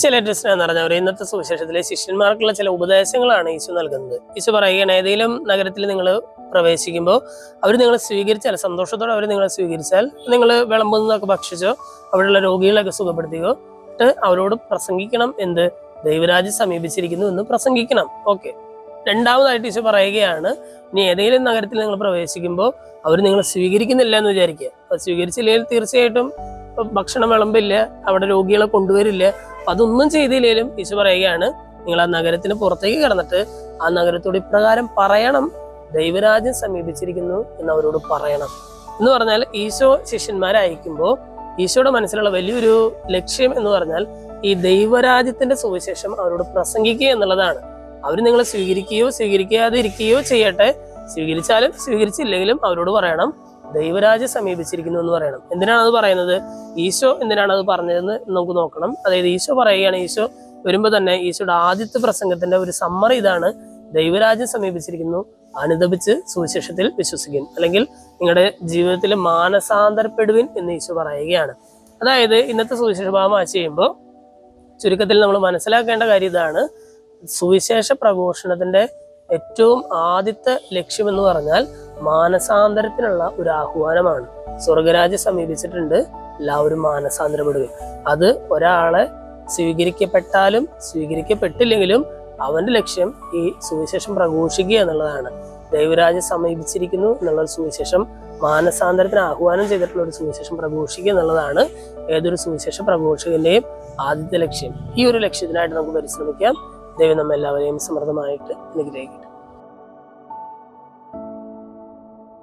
ചില ടെസ്റ്റ് എന്ന് പറഞ്ഞാൽ ഇന്നത്തെ സുവിശേഷത്തിലെ ശിഷ്യന്മാർക്കുള്ള ചില ഉപദേശങ്ങളാണ് ഈശോ നൽകുന്നത്. ഈശോ പറയുകയാണ്, ഏതെങ്കിലും നഗരത്തിൽ നിങ്ങൾ പ്രവേശിക്കുമ്പോൾ അവർ നിങ്ങളെ സ്വീകരിച്ചാൽ, സന്തോഷത്തോടെ അവർ നിങ്ങളെ സ്വീകരിച്ചാൽ, നിങ്ങൾ വിളമ്പുന്നതൊക്കെ ഭക്ഷിച്ചോ, അവിടെയുള്ള രോഗികളൊക്കെ സുഖപ്പെടുത്തിക്കോ, അവരോട് പ്രസംഗിക്കണം. എന്ത്? ദൈവരാജ്യം സമീപിച്ചിരിക്കുന്നു എന്ന് പ്രസംഗിക്കണം. ഓക്കെ. രണ്ടാമതായിട്ട് ഈശോ പറയുകയാണ്, ഇനി ഏതെങ്കിലും നഗരത്തിൽ നിങ്ങൾ പ്രവേശിക്കുമ്പോൾ അവർ നിങ്ങളെ സ്വീകരിക്കുന്നില്ല എന്ന് വിചാരിക്കുക. അത് സ്വീകരിച്ചില്ലെങ്കിൽ തീർച്ചയായിട്ടും ഭക്ഷണം വിളമ്പില്ല, അവിടെ രോഗികളെ കൊണ്ടുവരില്ല. അതൊന്നും ചെയ്തില്ലേലും ഈശോ പറയുകയാണ്, നിങ്ങൾ ആ നഗരത്തിന് പുറത്തേക്ക് കടന്നിട്ട് ആ നഗരത്തോട് ഇപ്രകാരം പറയണം, ദൈവരാജ്യം സമീപിച്ചിരിക്കുന്നു എന്ന് അവരോട് പറയണം. എന്ന് പറഞ്ഞാൽ ഈശോ ശിഷ്യന്മാരെ അയക്കുമ്പോൾ ഈശോയുടെ മനസ്സിലുള്ള വലിയൊരു ലക്ഷ്യം എന്ന് പറഞ്ഞാൽ ഈ ദൈവരാജ്യത്തിന്റെ സുവിശേഷം അവരോട് പ്രസംഗിക്കുക എന്നുള്ളതാണ്. അവർ നിങ്ങളെ സ്വീകരിക്കുകയോ സ്വീകരിക്കാതിരിക്കുകയോ ചെയ്യട്ടെ, സ്വീകരിച്ചാലും സ്വീകരിച്ചില്ലെങ്കിലും അവരോട് പറയണം, ദൈവരാജ്യം സമീപിച്ചിരിക്കുന്നു എന്ന് പറയണം. എന്തിനാണ് അത് പറയുന്നത്? ഈശോ എന്തിനാണ് അത് പറഞ്ഞതെന്ന് നമുക്ക് നോക്കണം. അതായത് ഈശോ പറയുകയാണ്, ഈശോ വരുമ്പോൾ തന്നെ ഈശോയുടെ ആദ്യത്തെ പ്രസംഗത്തിന്റെ ഒരു സമ്മറി ഇതാണ്: ദൈവരാജ്യം സമീപിച്ചിരിക്കുന്നു, അനുദപിച്ച് സുവിശേഷത്തിൽ വിശ്വസിക്കും, അല്ലെങ്കിൽ നിങ്ങളുടെ ജീവിതത്തിൽ മാനസാന്തരപ്പെടുവിൻ എന്ന് ഈശോ പറയുകയാണ്. അതായത് ഇന്നത്തെ സുവിശേഷ ഭാഗം വായിച്ച് ചെയ്യുമ്പോൾ ചുരുക്കത്തിൽ നമ്മൾ മനസ്സിലാക്കേണ്ട കാര്യം ഇതാണ്: സുവിശേഷ പ്രഘോഷണത്തിന്റെ ഏറ്റവും ആദ്യത്തെ ലക്ഷ്യം എന്ന് പറഞ്ഞാൽ മാനസാന്തരത്തിനുള്ള ഒരു ആഹ്വാനമാണ്. സ്വർഗരാജ്യം സമീപിച്ചിട്ടുണ്ട്, എല്ലാവരും മാനസാന്തരപ്പെടുക. അത് ഒരാളെ സ്വീകരിക്കപ്പെട്ടാലും സ്വീകരിക്കപ്പെട്ടില്ലെങ്കിലും അവന്റെ ലക്ഷ്യം ഈ സുവിശേഷം പ്രഘോഷിക്കുക എന്നുള്ളതാണ്. ദൈവരാജ്യം സമീപിച്ചിരിക്കുന്നു എന്നുള്ള ഒരു സുവിശേഷം, മാനസാന്തരത്തിന് ആഹ്വാനം ചെയ്തിട്ടുള്ള ഒരു സുവിശേഷം പ്രഘോഷിക്കുക എന്നുള്ളതാണ് ഏതൊരു സുവിശേഷ പ്രഘോഷകന്റെയും ആദ്യത്തെ ലക്ഷ്യം. ഈ ഒരു ലക്ഷ്യത്തിനായിട്ട് നമുക്ക് പരിശ്രമിക്കാം. ദൈവം നമ്മെല്ലാവരെയും സമൃദ്ധമായിട്ട് അനുഗ്രഹിക്കട്ടെ.